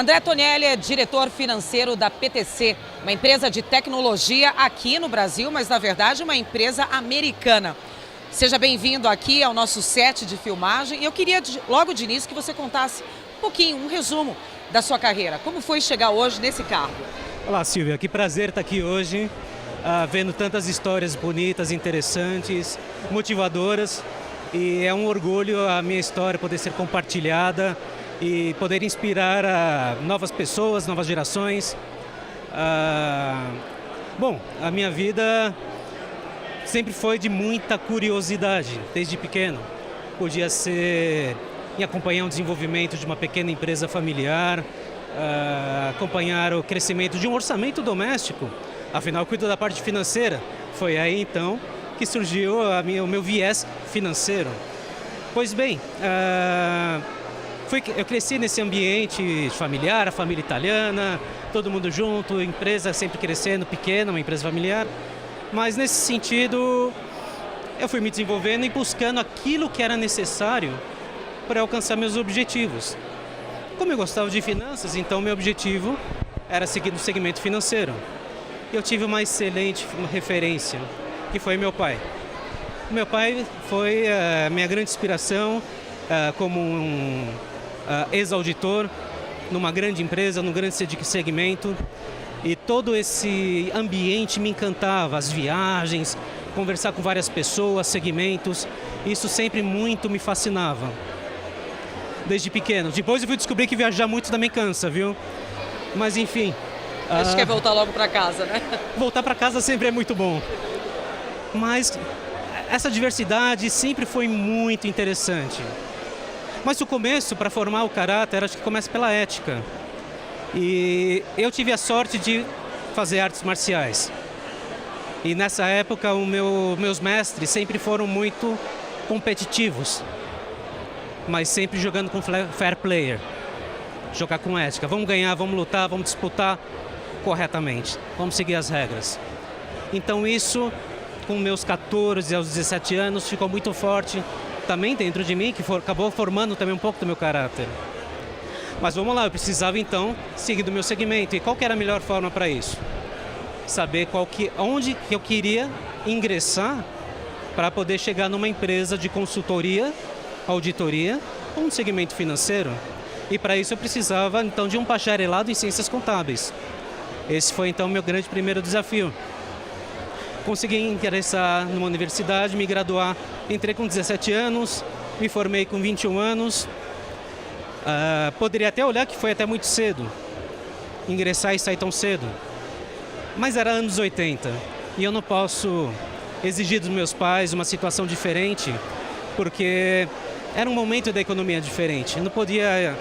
André Tonelli é diretor financeiro da PTC, uma empresa de tecnologia aqui no Brasil, mas na verdade uma empresa americana. Seja bem-vindo aqui ao nosso set de filmagem. Eu queria logo de início que você contasse um pouquinho, um resumo da sua carreira. Como foi chegar hoje nesse cargo? Olá, Silvia, que prazer estar aqui hoje, vendo tantas histórias bonitas, interessantes, motivadoras. E é um orgulho a minha história poder ser compartilhada e poder inspirar novas pessoas, novas gerações. Bom, a minha vida sempre foi de muita curiosidade, desde pequeno. Podia ser em acompanhar o desenvolvimento de uma pequena empresa familiar, acompanhar o crescimento de um orçamento doméstico. Afinal, eu cuido da parte financeira. Foi aí, então, que surgiu o meu viés financeiro. Pois bem, eu cresci nesse ambiente familiar, a família italiana, todo mundo junto, empresa sempre crescendo, pequena, uma empresa familiar. Mas nesse sentido, eu fui me desenvolvendo e buscando aquilo que era necessário para alcançar meus objetivos. Como eu gostava de finanças, então meu objetivo era seguir no segmento financeiro. Eu tive uma excelente referência, que foi meu pai. Meu pai foi a minha grande inspiração como um ex-auditor numa grande empresa, num grande segmento. E todo esse ambiente me encantava, as viagens, conversar com várias pessoas, segmentos. Isso sempre muito me fascinava, desde pequeno. Depois eu fui descobrir que viajar muito também cansa, viu? Mas enfim... Acho que é voltar logo para casa, né? Voltar para casa sempre é muito bom. Mas essa diversidade sempre foi muito interessante. Mas o começo, para formar o caráter, acho que começa pela ética. E eu tive a sorte de fazer artes marciais. E nessa época, meus mestres sempre foram muito competitivos, mas sempre jogando com fair player. Jogar com ética. Vamos ganhar, vamos lutar, vamos disputar corretamente. Vamos seguir as regras. Então isso, com meus 14 aos 17 anos, ficou muito forte também dentro de mim, que acabou formando também um pouco do meu caráter. Mas vamos lá, eu precisava então seguir do meu segmento. E qual que era a melhor forma para isso? Saber onde que eu queria ingressar para poder chegar numa empresa de consultoria, auditoria ou um segmento financeiro. E para isso eu precisava então de um bacharelado em ciências contábeis. Esse foi então o meu grande primeiro desafio. Consegui ingressar numa universidade, me graduar. Entrei com 17 anos, me formei com 21 anos. Poderia até olhar que foi até muito cedo, ingressar e sair tão cedo. Mas era anos 80 e eu não posso exigir dos meus pais uma situação diferente, porque era um momento da economia diferente. Eu não podia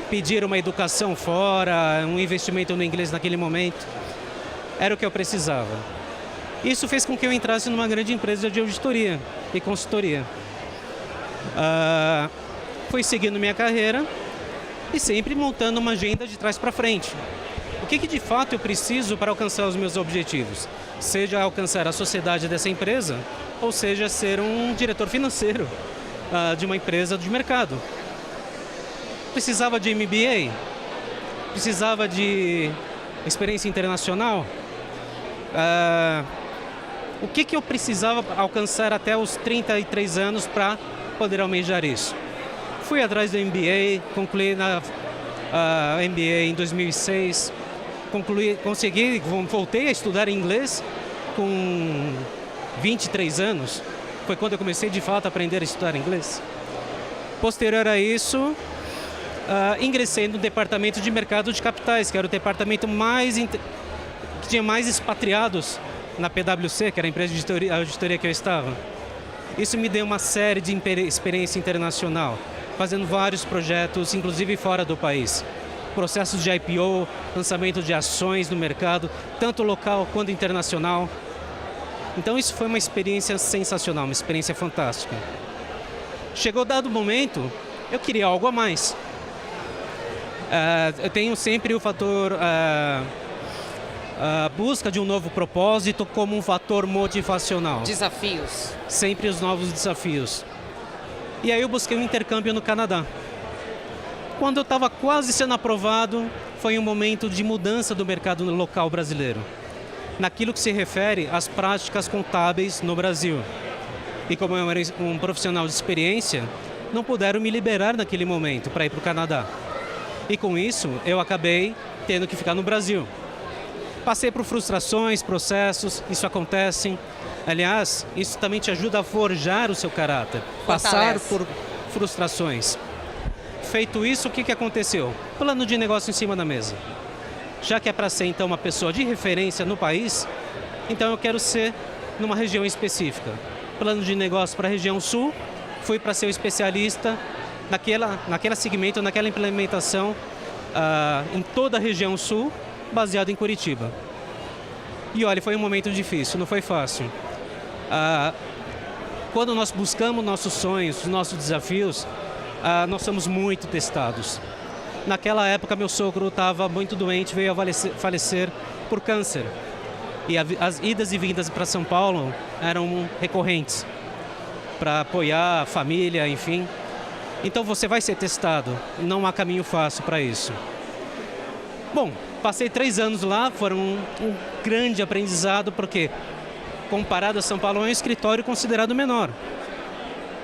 pedir uma educação fora, um investimento no inglês naquele momento. Era o que eu precisava. Isso fez com que eu entrasse numa grande empresa de auditoria e consultoria. Fui seguindo minha carreira e sempre montando uma agenda de trás para frente. O que de fato eu preciso para alcançar os meus objetivos? Seja alcançar a sociedade dessa empresa, ou seja, ser um diretor financeiro de uma empresa de mercado. Precisava de MBA? Precisava de experiência internacional? O que eu precisava alcançar até os 33 anos para poder almejar isso? Fui atrás do MBA, concluí na MBA em 2006, voltei a estudar inglês com 23 anos. Foi quando eu comecei de fato a aprender a estudar inglês. Posterior a isso, ingressei no departamento de mercado de capitais, que era o departamento que tinha mais expatriados na PwC, que era a empresa de auditoria que eu estava. Isso me deu uma série de experiência internacional, fazendo vários projetos, inclusive fora do país. Processos de IPO, lançamento de ações no mercado, tanto local quanto internacional. Então isso foi uma experiência sensacional, uma experiência fantástica. Chegou dado momento, eu queria algo a mais. Eu tenho sempre o fator busca de um novo propósito como um fator motivacional. Desafios. Sempre os novos desafios. E aí eu busquei um intercâmbio no Canadá. Quando eu estava quase sendo aprovado, foi um momento de mudança do mercado local brasileiro, naquilo que se refere às práticas contábeis no Brasil. E como eu era um profissional de experiência, não puderam me liberar naquele momento para ir para o Canadá. E com isso, eu acabei tendo que ficar no Brasil. Passei por frustrações, processos, isso acontece. Aliás, isso também te ajuda a forjar o seu caráter, passar por frustrações. Feito isso, o que aconteceu? Plano de negócio em cima da mesa. Já que é para ser, então, uma pessoa de referência no país, então eu quero ser numa região específica. Plano de negócio para a região sul, fui para ser o especialista naquele segmento, naquela implementação em toda a região sul, baseado em Curitiba. E olha, foi um momento difícil, não foi fácil. Quando nós buscamos nossos sonhos, nossos desafios, nós somos muito testados. Naquela época, meu sogro estava muito doente, veio a falecer por câncer. E as idas e vindas para São Paulo eram recorrentes, para apoiar a família, enfim. Então você vai ser testado, não há caminho fácil para isso. Bom, passei 3 anos lá, foram um grande aprendizado, porque comparado a São Paulo é um escritório considerado menor.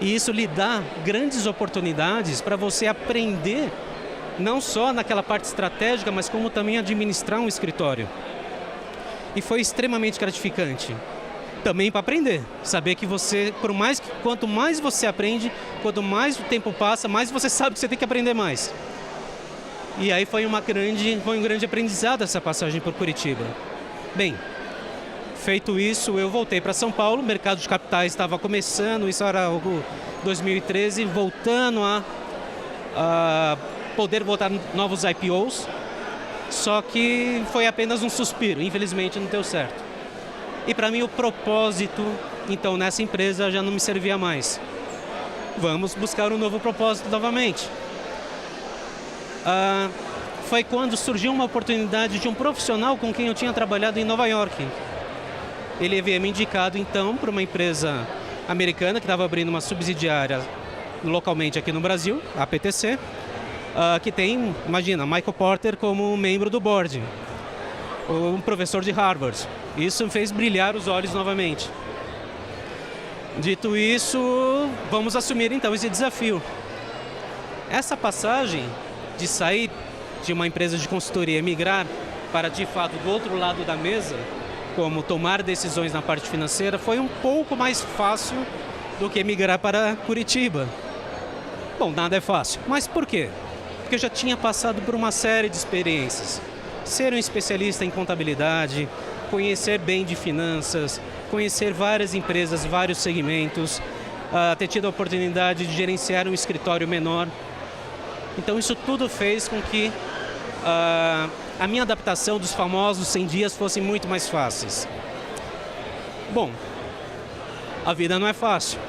E isso lhe dá grandes oportunidades para você aprender, não só naquela parte estratégica, mas como também administrar um escritório. E foi extremamente gratificante. Também para aprender, saber que você, quanto mais você aprende, quanto mais o tempo passa, mais você sabe que você tem que aprender mais. E aí foi um grande aprendizado essa passagem por Curitiba. Bem, feito isso, eu voltei para São Paulo, o mercado de capitais estava começando, isso era algo 2013, voltando a poder votar novos IPOs, só que foi apenas um suspiro, infelizmente não deu certo. E para mim o propósito, então, nessa empresa já não me servia mais. Vamos buscar um novo propósito novamente. Foi quando surgiu uma oportunidade de um profissional com quem eu tinha trabalhado em Nova York. Ele havia me indicado, então, para uma empresa americana que estava abrindo uma subsidiária localmente aqui no Brasil, a PTC, que tem, imagina, Michael Porter como membro do board, um professor de Harvard. Isso me fez brilhar os olhos novamente. Dito isso, vamos assumir então esse desafio. Essa passagem de sair de uma empresa de consultoria e migrar para, de fato, do outro lado da mesa, como tomar decisões na parte financeira, foi um pouco mais fácil do que migrar para Curitiba. Bom, nada é fácil. Mas por quê? Porque eu já tinha passado por uma série de experiências. Ser um especialista em contabilidade, conhecer bem de finanças, conhecer várias empresas, vários segmentos, ter tido a oportunidade de gerenciar um escritório menor. Então isso tudo fez com que a minha adaptação dos famosos 100 dias fosse muito mais fáceis. Bom, a vida não é fácil.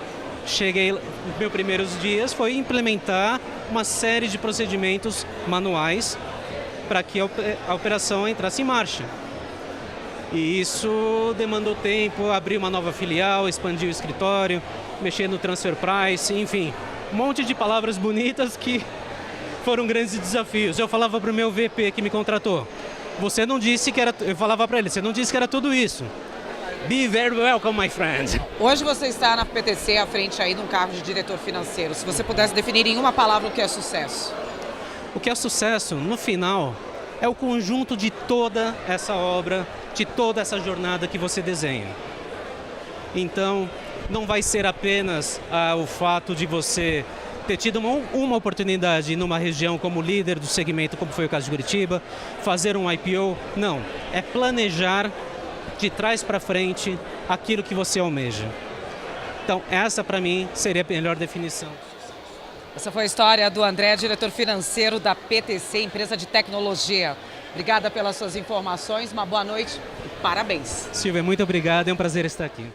Cheguei, nos meus primeiros dias foi implementar uma série de procedimentos manuais para que a operação entrasse em marcha. E isso demandou tempo, abrir uma nova filial, expandir o escritório, mexer no transfer price, enfim, um monte de palavras bonitas que foram grandes desafios. Eu falava para o meu VP que me contratou, você não disse que era, eu falava para ele, você não disse que era tudo isso. Be very welcome, my friend. Hoje você está na PTC à frente aí de um cargo de diretor financeiro. Se você pudesse definir em uma palavra o que é sucesso. O que é sucesso, no final, é o conjunto de toda essa obra, de toda essa jornada que você desenha. Então, não vai ser apenas o fato de você ter tido uma oportunidade numa região como líder do segmento, como foi o caso de Curitiba, fazer um IPO. Não, é planejar de trás para frente aquilo que você almeja. Então, essa para mim seria a melhor definição. Essa foi a história do André, diretor financeiro da PTC, empresa de tecnologia. Obrigada pelas suas informações, uma boa noite e parabéns. Silvia, muito obrigado, é um prazer estar aqui.